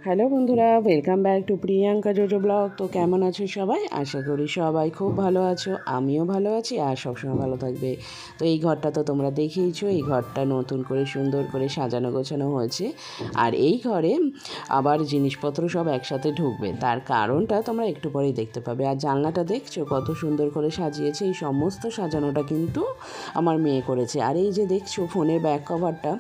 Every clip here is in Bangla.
হ্যালো বন্ধুরা, welcome back to Priyanka JoJo blog. তো কেমন আছো সবাই? আশা করি সবাই খুব ভালো আছো, আমিও ভালো আছি আর সবসময় ভালো থাকবে। তো এই ঘরটা তো তোমরা দেখেইছো, এই ঘরটা নতুন করে সুন্দর করে সাজানো গোছানো হয়েছে। আর এই ঘরে আবার জিনিসপত্র সব একসাথে ঢুকবে, তার কারণটা তোমরা একটু পরেই দেখতে পাবে। আর জানলাটা দেখছো কত সুন্দর করে সাজিয়েছে, এই সমস্ত সাজানোটা কিন্তু আমার মেয়ে করেছে। আর এই যে দেখছো ফোনের ব্যাক কভারটা,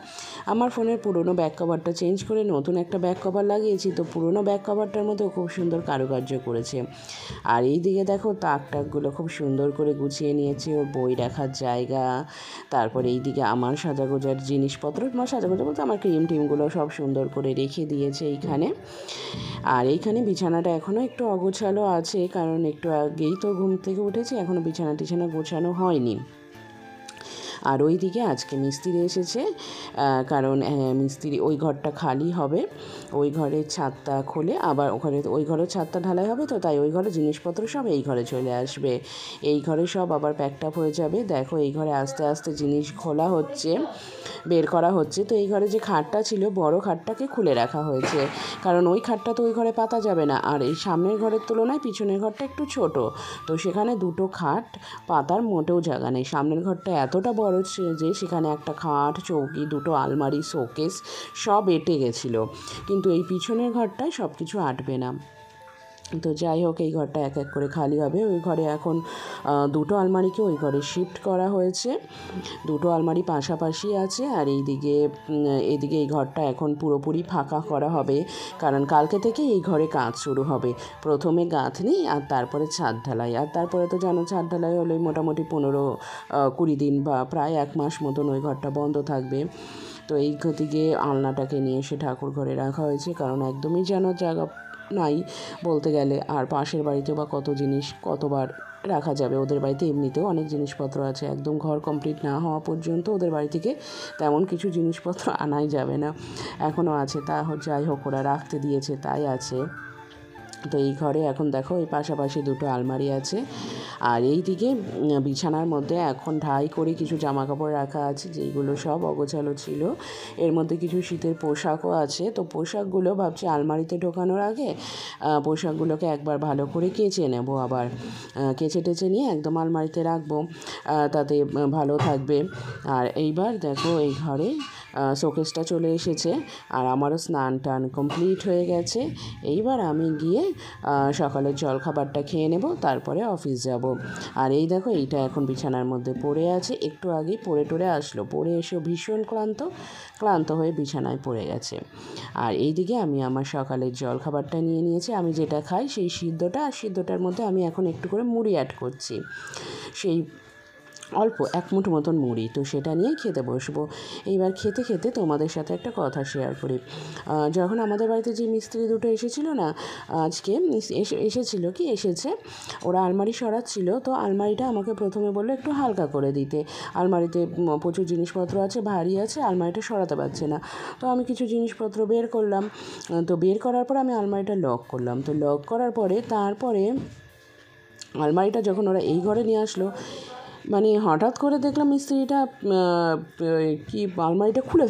আমার ফোনের পুরনো ব্যাক কভারটা চেঞ্জ করে নতুন একটা ব্যাক কভার লাগিয়েছি। তো পুরনো ব্যাক কভারটার মধ্যেও খুব সুন্দর কারুকার্য করেছে। আর এই দিকে দেখো তাকগুলো খুব সুন্দর করে গুছিয়ে নিয়েছে, ওর বই রাখার জায়গা। তারপরে এই দিকে আমার সাজাগোজার জিনিসপত্র, আমার সাজাগোজা বলতে আমার ক্রিম টিমগুলো সব সুন্দর করে রেখে দিয়েছে এইখানে। আর এইখানে বিছানাটা এখনও একটু অগোছালো আছে, কারণ একটু আগেই তো ঘুম থেকে উঠেছি, এখনও বিছানা টিছানা গোছানো হয়নি। আর ওই দিকে আজকে মিস্ত্রি এসেছে, কারণ মিস্ত্রি ওই ঘরটা খালি হবে, ওই ঘরের ছাদটা খুলে আবার ওই ঘরের ছাদটা ঢালাই হবে, তো তাই ওই ঘরে জিনিসপত্র সব এই ঘরে চলে আসবে, এই ঘরে সব আবার প্যাকটাপ হয়ে যাবে। দেখো এই ঘরে আস্তে আস্তে জিনিস খোলা হচ্ছে, বের করা হচ্ছে। তো এই ঘরে যে খাটটা ছিল, বড় খাটটাকে খুলে রাখা হয়েছে, কারণ ওই খাটটা তো ওই ঘরে পাতা যাবে না। আর এই সামনের ঘরের তুলনায় পিছনের ঘরটা একটু ছোট, তো সেখানে দুটো খাট পাতার মোটেও জায়গা নেই। সামনের ঘরটা এতটা বড় যে সেখানে একটা খাট, চৌকি, দুটো আলমারি, শোকেস সব এঁটে গেছিলো, কিন্তু এই পিছনের ঘরটায় সব কিছু আঁটবে না। তো যাই হোক, এই ঘরটা এক এক করে খালি হবে। ওই ঘরে এখন দুটো আলমারিকে ওই ঘরে শিফট করা হয়েছে, দুটো আলমারি পাশাপাশি আছে। আর এদিকে এই ঘরটা এখন পুরোপুরি ফাঁকা করা হবে, কারণ কালকে থেকে এই ঘরে কাজ শুরু হবে। প্রথমে গাঁথনি আর তারপরে ছাদ ঢালাই। আর তারপরে তো জানো, ছাদ ঢালাই হলে মোটামুটি 15-20 দিন বা প্রায় 1 মাস মতন ওই ঘরটা বন্ধ থাকবে। তো এই দিকে আলনাটাকে নিয়ে এসে ঠাকুর ঘরে রাখা হয়েছে, কারণ একদমই যেন জায়গা নাই বলতে গেলে। আর পাশের বাড়িতে বা কত জিনিস কতবার রাখা যাবে, ওদের বাড়িতে এমনিতেও অনেক জিনিসপত্র আছে, একদম ঘর কমপ্লিট না হওয়া পর্যন্ত ওদের বাড়ি থেকে তেমন কিছু জিনিসপত্র আনাই যাবে না, এখনও আছে। যাই হোক, ওরা রাখতে দিয়েছে তাই আছে। তো এই ঘরে এখন দেখো এই পাশাপাশি দুটো আলমারি আছে। আর এই দিকে বিছানার মধ্যে এখন ঢাই করে কিছু জামা কাপড় রাখা আছে, যেইগুলো সব অগোছালো ছিল। এর মধ্যে কিছু শীতের পোশাকও আছে, তো পোশাকগুলো ভাবছি আলমারিতে ঢোকানোর আগে পোশাকগুলোকে একবার ভালো করে কেচে নেব, আবার কেচে টেচে নিয়ে একদম আলমারিতে রাখবো, তাতে ভালো থাকবে। আর এইবার দেখো এই ঘরে শোকেসটা চলে এসেছে, আর আমারও স্নান টান কমপ্লিট হয়ে গেছে। এইবার আমি গিয়ে সকালের জলখাবারটা খেয়ে নেব, তারপরে অফিস যাব। আর এই দেখো এইটা এখন বিছানার মধ্যে পড়ে আছে, একটু আগেই পড়ে টরে আসলো, পড়ে এসেও ভীষণ ক্লান্ত হয়ে বিছানায় পড়ে গেছে। আর এইদিকে আমি আমার সকালের জলখাবারটা নিয়ে নিয়েছি, আমি যেটা খাই সেই সিদ্ধটা, আর সিদ্ধটার মধ্যে আমি এখন একটু করে মুড়ি অ্যাড করছি, সেই অল্প 1 মুঠো মতন মুড়ি, তো সেটা নিয়েই খেতে বসবো। এইবার খেতে খেতে তোমাদের সাথে একটা কথা শেয়ার করি। যখন আমাদের বাড়িতে যে মিস্ত্রি দুটো এসেছিলো না, আজকে এসেছে, ওরা আলমারি সরাচ্ছিল। তো আলমারিটা আমাকে প্রথমে বললো একটু হালকা করে দিতে, আলমারিতে প্রচুর জিনিসপত্র আছে, ভারী আছে, আলমারিটা সরাতে পারছে না। তো আমি কিছু জিনিসপত্র বের করলাম, তো বের করার পর আমি আলমারিটা লক করলাম। তো লক করার পরে তারপরে আলমারিটা যখন ওরা এই ঘরে নিয়ে আসলো, মানে হঠাৎ করে দেখলাম মিস্ত্রিটা কি আলমারিটা খুলে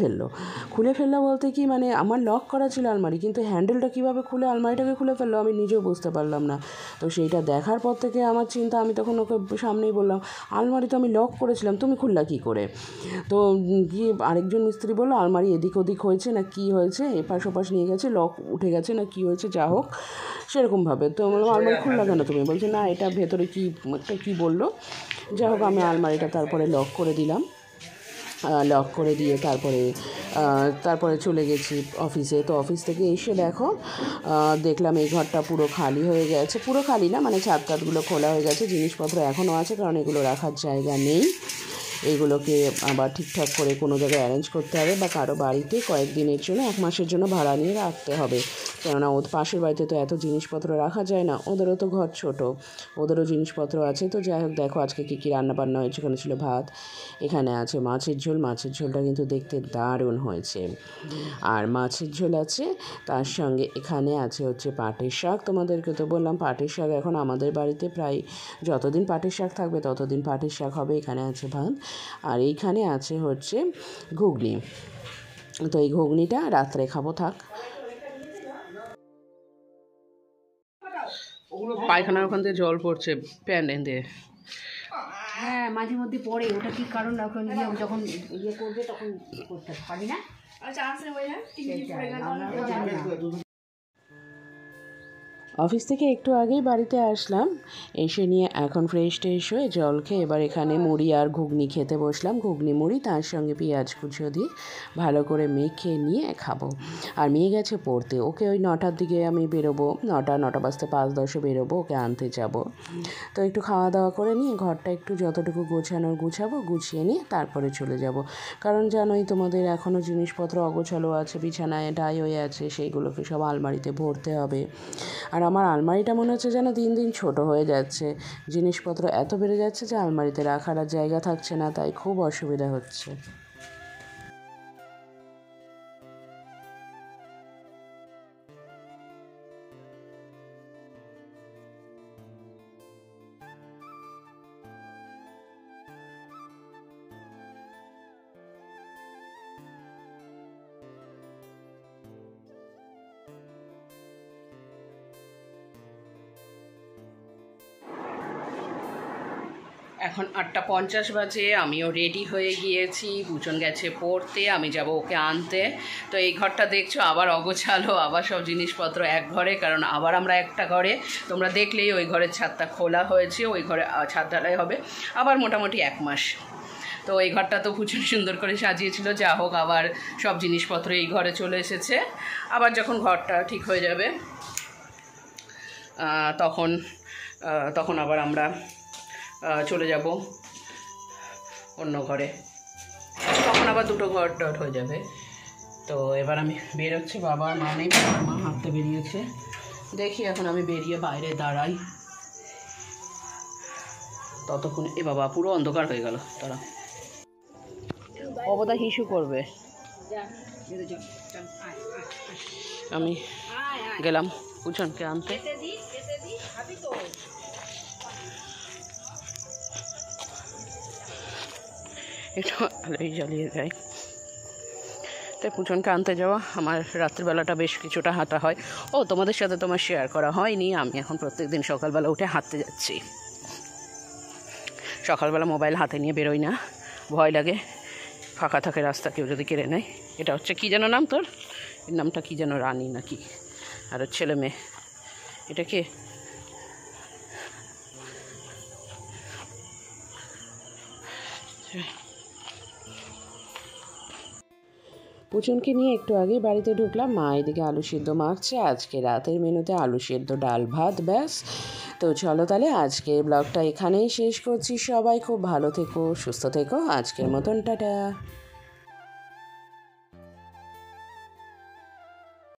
ফেললো বলতে কি, মানে আমার লক করা ছিল আলমারি, কিন্তু হ্যান্ডেলটা কীভাবে খুলে আলমারিটাকে খুলে ফেললো আমি নিজেও বুঝতে পারলাম না। তো সেইটা দেখার পর থেকে আমার চিন্তা, আমি তখন ওকে সামনেই বললাম, আলমারি তো আমি লক করেছিলাম, তুমি খুললা কী করে? তো গিয়ে আরেকজন মিস্ত্রি বললো আলমারি এদিক ওদিক হয়েছে না কি হয়েছে, এপাশ ওপাশ নিয়ে গেছে, লক উঠে গেছে না কি হয়েছে, যা হোক সেরকমভাবে। তো বললাম আলমারি খুললা কেন তুমি? বলছে না, এটা ভেতরে কী বললো। যাই হোক, আমি আলমারিটা তারপরে লক করে দিলাম, লক করে দিয়ে তারপরে চলে গেছি অফিসে। তো অফিস থেকে এসে দেখো দেখলাম এই ঘরটা পুরো খালি হয়ে গেছে, পুরো খালি না, মানে ছাদ টাদগুলো খোলা হয়ে গেছে, জিনিসপত্র এখনও আছে, কারণ এগুলো রাখার জায়গা নেই। এগুলোকে আবার ঠিকঠাক করে কোনো জায়গায় অ্যারেঞ্জ করতে হবে, বা কারো বাড়িতে কয়েকদিনের জন্য 1 মাসের জন্য ভাড়া নিয়ে রাখতে হবে, কেননা ওদের পাশের বাড়িতে তো এত জিনিসপত্র রাখা যায় না, ওদেরও তো ঘর ছোট, ওদেরও জিনিসপত্র আছে। তো যাই হোক, দেখো আজকে কী রান্না বান্না হয়েছে। এখানে ছিল ভাত, এখানে আছে মাছের ঝোল, মাছের ঝোলটা কিন্তু দেখতে দারুণ হয়েছে। আর মাছের ঝোল আছে, তার সঙ্গে এখানে আছে হচ্ছে পাটের শাক। তোমাদেরকে তো বললাম পাটের শাক এখন আমাদের বাড়িতে প্রায় যতদিন পাটের শাক থাকবে ততদিন পাটের শাক হবে। এখানে আছে ভাত, আর এইখানে আছে হচ্ছে ঘুগনি। তো এই ঘুগনিটা রাত্রে খাবো, থাক। পায়খানার ওখান থেকে জল পড়ছে প্যান্ট দিয়ে। হ্যাঁ মাঝে মধ্যে পড়ে, ওটা কি কারণ এখন যখন ইয়ে করবে তখন করতে পারি না। অফিস থেকে একটু আগেই বাড়িতে আসলাম, এসে নিয়ে এখন ফ্রেশ ট্রেশ হয়ে জল খেয়ে এবার এখানে মুড়ি আর ঘুগনি খেতে বসলাম। ঘুগনি মুড়ি তার সঙ্গে পেঁয়াজ কুচো দিয়ে ভালো করে মেখে নিয়ে খাবো। আর মেয়ে গেছে পড়তে, ওকে ওই 9টার দিকে আমি বেরোবো, 9টা বাজতে 5-10 বেরোবো, ওকে আনতে যাব। তো একটু খাওয়া দাওয়া করে নিয়ে ঘরটা একটু যতটুকু গোছানোর গুছাবো, গুছিয়ে নিয়ে তারপরে চলে যাব। কারণ জানোই তোমাদের এখনও জিনিসপত্র অগোছালো আছে, বিছানায় ডাই হয়ে আছে, সেইগুলোকে সব আলমারিতে ভরতে হবে। আর আমার আলমারিটা মনে হচ্ছে যেন দিন দিন ছোট হয়ে যাচ্ছে, জিনিসপত্র এত বেড়ে যাচ্ছে যে আলমারিতে রাখার আর জায়গা থাকছে না, তাই খুব অসুবিধা হচ্ছে। এখন 8:50 বাজে, আমিও রেডি হয়ে গিয়েছি। পুচন গেছে পড়তে, আমি যাব ওকে আনতে। তো এই ঘরটা দেখছো আবার অগোছালো, আবার সব জিনিসপত্র এক ঘরে, কারণ আবার আমরা একটা ঘরে, তোমরা দেখলেই ওই ঘরের ছাদটা খোলা হয়েছে, ওই ঘরে ছাদ ঢালাই হবে আবার মোটামুটি 1 মাস। তো এই ঘরটা তো প্রচুর সুন্দর করে সাজিয়েছিল, যা হোক আবার সব জিনিসপত্র এই ঘরে চলে এসেছে। আবার যখন ঘরটা ঠিক হয়ে যাবে তখন আবার আমরা চলে যাব অন্য ঘরে, তখন আবার 2টো ঘর ডট হয়ে যাবে। তো এবার আমি বেরোচ্ছি, বাবা আর মা নেই, বাবার মা হাঁটতে বেরিয়েছে। দেখি এখন আমি বেরিয়ে বাইরে দাঁড়াই, ততক্ষণ এ বাবা পুরো অন্ধকার হয়ে গেল, তারা অবদা হিসু করবে। আমি গেলাম পুচনকে আনতে। একটু আলোই জ্বালিয়ে যাই। তাই পুচনকে আনতে যাওয়া, আমার রাত্রিবেলাটা বেশ কিছুটা হাঁটা হয়। ও তোমাদের সাথে তোমার শেয়ার করা হয়নি, আমি এখন প্রত্যেকদিন সকালবেলা উঠে হাঁটতে যাচ্ছি। সকালবেলা মোবাইল হাতে নিয়ে বেরোই না, ভয় লাগে, ফাঁকা থাকে রাস্তা, কেউ যদি কেড়ে নেয়। এটা হচ্ছে কী যেন নাম তোর, এর নামটা কী যেন, রানী নাকি, আর ছেলে মেয়ে, এটা কে? পুচনকে নিয়ে একটু আগেই বাড়িতে ঢুকলাম, মা এদিকে আলু সিদ্ধ মাখছে। আজকে রাতের মেনুতে আলু সিদ্ধ, ডাল ভাত, ব্যাস। তো চলো তাহলে আজকের ব্লগটা এখানেই শেষ করছি। সবাই খুব ভালো থেকো, সুস্থ থেকো, আজকের মতন টাটা।